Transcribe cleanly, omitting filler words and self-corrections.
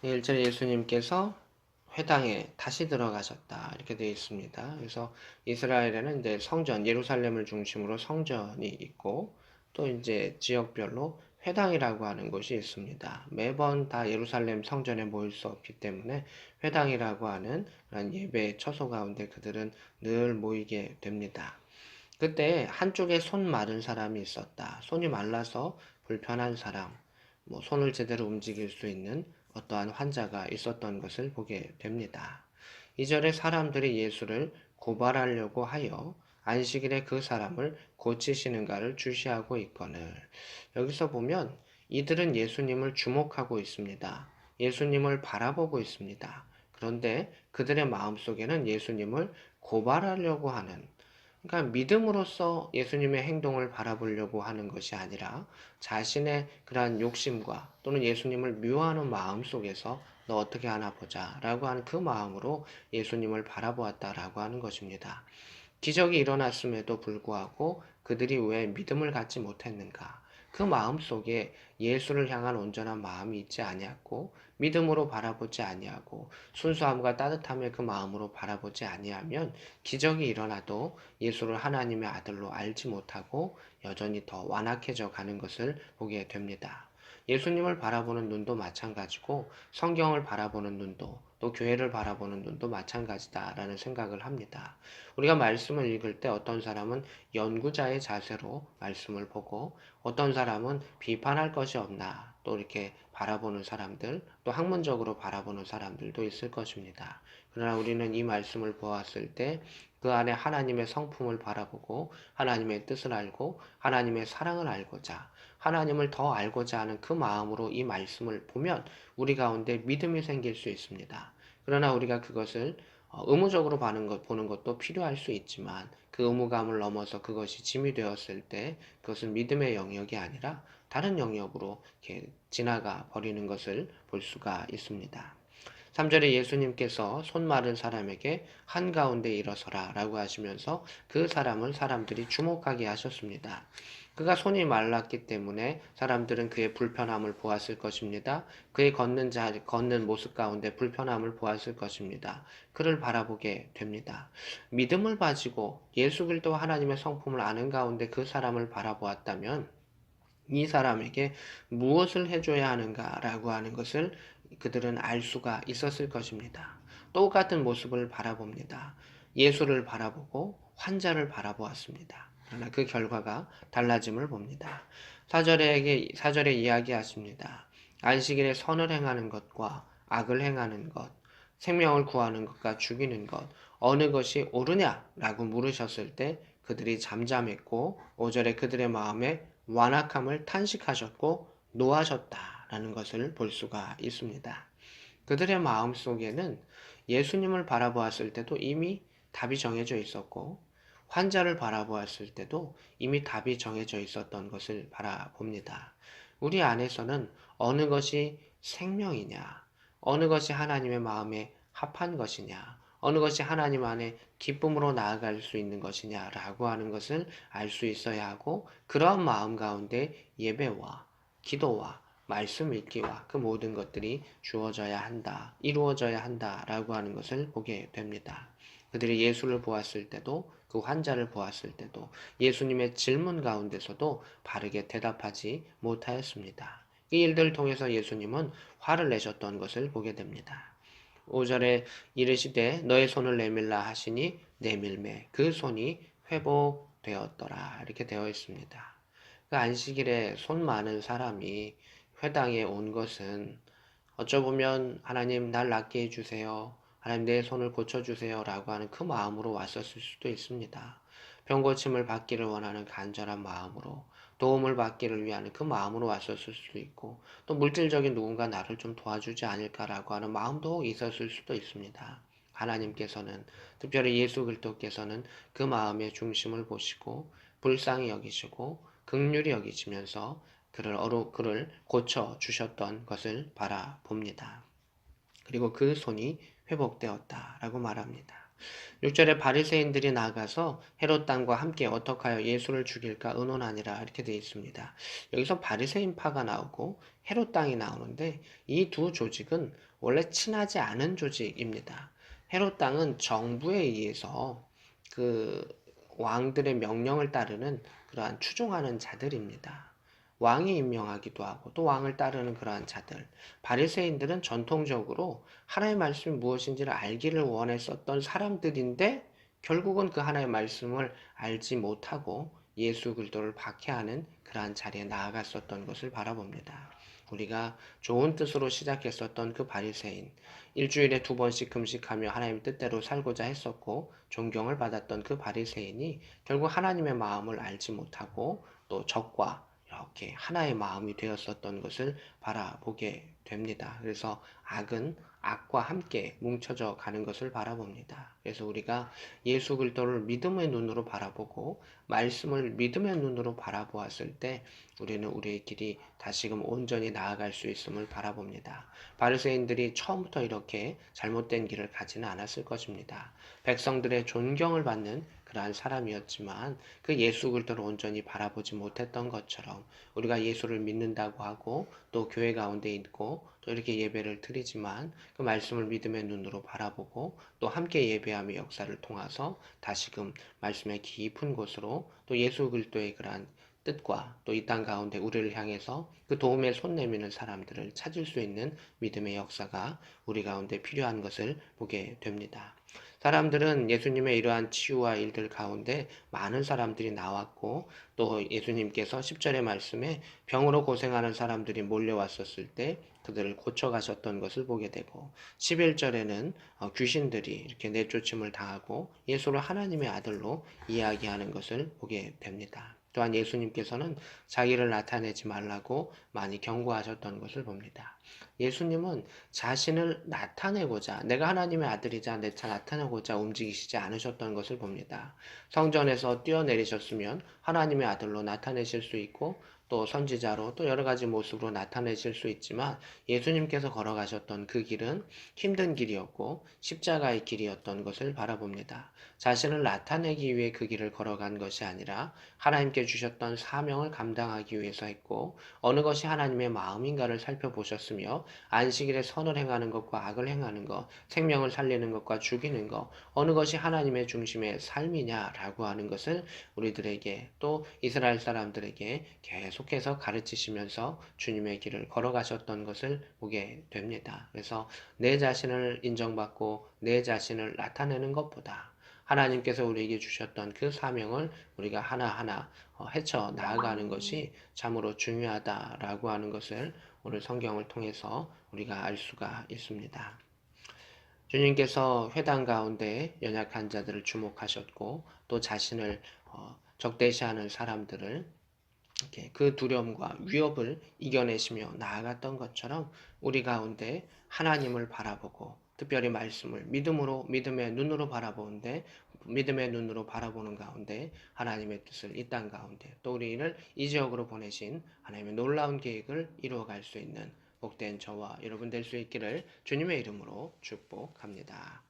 1절에 예수님께서 회당에 다시 들어가셨다 이렇게 되어 있습니다. 그래서 이스라엘에는 이제 성전 예루살렘을 중심으로 성전이 있고 또 이제 지역별로 회당이라고 하는 곳이 있습니다. 매번 다 예루살렘 성전에 모일 수 없기 때문에 회당이라고 하는 그런 예배 처소 가운데 그들은 늘 모이게 됩니다. 그때 한쪽에 손 마른 사람이 있었다. 손이 말라서 불편한 사람, 손을 제대로 움직일 수 있는 어떠한 환자가 있었던 것을 보게 됩니다. 2절에 사람들이 예수를 고발하려고 하여 안식일에 그 사람을 고치시는가를 주시하고 있거늘. 여기서 보면 이들은 예수님을 주목하고 있습니다. 예수님을 바라보고 있습니다. 그런데 그들의 마음속에는 예수님을 고발하려고 하는, 그러니까 믿음으로써 예수님의 행동을 바라보려고 하는 것이 아니라 자신의 그러한 욕심과 또는 예수님을 미워하는 마음 속에서 너 어떻게 하나 보자 라고 하는 그 마음으로 예수님을 바라보았다라고 하는 것입니다. 기적이 일어났음에도 불구하고 그들이 왜 믿음을 갖지 못했는가? 그 마음 속에 예수를 향한 온전한 마음이 있지 아니하고 믿음으로 바라보지 아니하고 순수함과 따뜻함의 그 마음으로 바라보지 아니하면 기적이 일어나도 예수를 하나님의 아들로 알지 못하고 여전히 더 완악해져 가는 것을 보게 됩니다. 예수님을 바라보는 눈도 마찬가지고 성경을 바라보는 눈도 또 교회를 바라보는 눈도 마찬가지다라는 생각을 합니다. 우리가 말씀을 읽을 때 어떤 사람은 연구자의 자세로 말씀을 보고 어떤 사람은 비판할 것이 없나 또 이렇게 바라보는 사람들, 또 학문적으로 바라보는 사람들도 있을 것입니다. 그러나 우리는 이 말씀을 보았을 때 그 안에 하나님의 성품을 바라보고 하나님의 뜻을 알고 하나님의 사랑을 알고자 하나님을 더 알고자 하는 그 마음으로 이 말씀을 보면 우리 가운데 믿음이 생길 수 있습니다. 그러나 우리가 그것을 의무적으로 보는 것도 필요할 수 있지만 그 의무감을 넘어서 그것이 짐이 되었을 때 그것은 믿음의 영역이 아니라 다른 영역으로 이렇게 지나가 버리는 것을 볼 수가 있습니다. 3절에 예수님께서 손 마른 사람에게 한가운데 일어서라 라고 하시면서 그 사람을 사람들이 주목하게 하셨습니다. 그가 손이 말랐기 때문에 사람들은 그의 불편함을 보았을 것입니다. 그의 걷는 모습 가운데 불편함을 보았을 것입니다. 그를 바라보게 됩니다. 믿음을 가지고 예수 그리스도 하나님의 성품을 아는 가운데 그 사람을 바라보았다면 이 사람에게 무엇을 해줘야 하는가라고 하는 것을 그들은 알 수가 있었을 것입니다. 똑같은 모습을 바라봅니다. 예수를 바라보고 환자를 바라보았습니다. 그러나 그 결과가 달라짐을 봅니다. 사절에 이야기하십니다. 안식일에 선을 행하는 것과 악을 행하는 것, 생명을 구하는 것과 죽이는 것, 어느 것이 옳으냐라고 물으셨을 때 그들이 잠잠했고 5절에 그들의 마음에 완악함을 탄식하셨고 노하셨다라는 것을 볼 수가 있습니다. 그들의 마음 속에는 예수님을 바라보았을 때도 이미 답이 정해져 있었고 환자를 바라보았을 때도 이미 답이 정해져 있었던 것을 바라봅니다. 우리 안에서는 어느 것이 생명이냐, 어느 것이 하나님의 마음에 합한 것이냐, 어느 것이 하나님 안에 기쁨으로 나아갈 수 있는 것이냐라고 하는 것을 알 수 있어야 하고 그러한 마음 가운데 예배와 기도와 말씀 읽기와 그 모든 것들이 주어져야 한다, 이루어져야 한다라고 하는 것을 보게 됩니다. 그들이 예수를 보았을 때도 그 환자를 보았을 때도 예수님의 질문 가운데서도 바르게 대답하지 못하였습니다. 이 일들을 통해서 예수님은 화를 내셨던 것을 보게 됩니다. 5절에 이르시되 너의 손을 내밀라 하시니 내밀매 그 손이 회복되었더라 이렇게 되어 있습니다. 그 안식일에 손 많은 사람이 회당에 온 것은 어쩌보면 하나님 날 낫게 해주세요. 하나님 내 손을 고쳐주세요. 라고 하는 그 마음으로 왔었을 수도 있습니다. 병고침을 받기를 원하는 간절한 마음으로 도움을 받기를 위한 그 마음으로 왔었을 수도 있고 또 물질적인 누군가 나를 좀 도와주지 않을까라고 하는 마음도 있었을 수도 있습니다. 하나님께서는 특별히 예수 그리스도께서는 그 마음의 중심을 보시고 불쌍히 여기시고 긍휼히 여기시면서 그를 고쳐 주셨던 것을 바라봅니다. 그리고 그 손이 회복되었다라고 말합니다. 6절에 바리새인들이 나가서 헤롯 당과 함께 어떻게 하여 예수를 죽일까 의논하니라 이렇게 되어 있습니다. 여기서 바리새인파가 나오고 헤롯 당이 나오는데 이 두 조직은 원래 친하지 않은 조직입니다. 헤롯 땅은 정부에 의해서 그 왕들의 명령을 따르는 그러한 추종하는 자들입니다. 왕이 임명하기도 하고 또 왕을 따르는 그러한 자들. 바리새인들은 전통적으로 하나의 말씀이 무엇인지를 알기를 원했었던 사람들인데 결국은 그 하나의 말씀을 알지 못하고 예수 그리스도를 박해하는 그러한 자리에 나아갔었던 것을 바라봅니다. 우리가 좋은 뜻으로 시작했었던 그 바리새인, 일주일에 2번씩 금식하며 하나님 뜻대로 살고자 했었고 존경을 받았던 그 바리새인이 결국 하나님의 마음을 알지 못하고 또 적과 이렇게 하나의 마음이 되었었던 것을 바라보게 됩니다. 그래서 악은 악과 함께 뭉쳐져 가는 것을 바라봅니다. 그래서 우리가 예수 그리스도를 믿음의 눈으로 바라보고 말씀을 믿음의 눈으로 바라보았을 때 우리는 우리의 길이 다시금 온전히 나아갈 수 있음을 바라봅니다. 바리새인들이 처음부터 이렇게 잘못된 길을 가지는 않았을 것입니다. 백성들의 존경을 받는 그러한 사람이었지만 그 예수 그리스도를 온전히 바라보지 못했던 것처럼 우리가 예수를 믿는다고 하고 또 교회 가운데 있고 또 이렇게 예배를 드리지만 그 말씀을 믿음의 눈으로 바라보고 또 함께 예배하며 역사를 통해서 다시금 말씀의 깊은 곳으로 또 예수 그리스도의 그러한 뜻과 또 이 땅 가운데 우리를 향해서 그 도움에 손 내미는 사람들을 찾을 수 있는 믿음의 역사가 우리 가운데 필요한 것을 보게 됩니다. 사람들은 예수님의 이러한 치유와 일들 가운데 많은 사람들이 나왔고 또 예수님께서 10절의 말씀에 병으로 고생하는 사람들이 몰려왔었을 때 그들을 고쳐가셨던 것을 보게 되고 11절에는 귀신들이 이렇게 내쫓음을 당하고 예수를 하나님의 아들로 이야기하는 것을 보게 됩니다. 또한 예수님께서는 자기를 나타내지 말라고 많이 경고하셨던 것을 봅니다. 예수님은 자신을 나타내고자 내가 하나님의 아들이자 내 차 나타내고자 움직이시지 않으셨던 것을 봅니다. 성전에서 뛰어내리셨으면 하나님의 아들로 나타내실 수 있고 또 선지자로 또 여러 가지 모습으로 나타내실 수 있지만 예수님께서 걸어가셨던 그 길은 힘든 길이었고 십자가의 길이었던 것을 바라봅니다. 자신을 나타내기 위해 그 길을 걸어간 것이 아니라 하나님께 주셨던 사명을 감당하기 위해서 했고 어느 것이 하나님의 마음인가를 살펴보셨으며 안식일에 선을 행하는 것과 악을 행하는 것, 생명을 살리는 것과 죽이는 것, 어느 것이 하나님의 중심의 삶이냐라고 하는 것을 우리들에게 또 이스라엘 사람들에게 계속해서 가르치시면서 주님의 길을 걸어가셨던 것을 보게 됩니다. 그래서 내 자신을 인정받고 내 자신을 나타내는 것보다 하나님께서 우리에게 주셨던 그 사명을 우리가 하나하나 헤쳐 나아가는 것이 참으로 중요하다라고 하는 것을 오늘 성경을 통해서 우리가 알 수가 있습니다. 주님께서 회당 가운데 연약한 자들을 주목하셨고 또 자신을 적대시하는 사람들을 이렇게 그 두려움과 위협을 이겨내시며 나아갔던 것처럼 우리 가운데 하나님을 바라보고 특별히 말씀을 믿음의 눈으로 바라보는데 믿음의 눈으로 바라보는 가운데 하나님의 뜻을 이 땅 가운데 또 우리를 이 지역으로 보내신 하나님의 놀라운 계획을 이루어갈 수 있는 복된 저와 여러분 될 수 있기를 주님의 이름으로 축복합니다.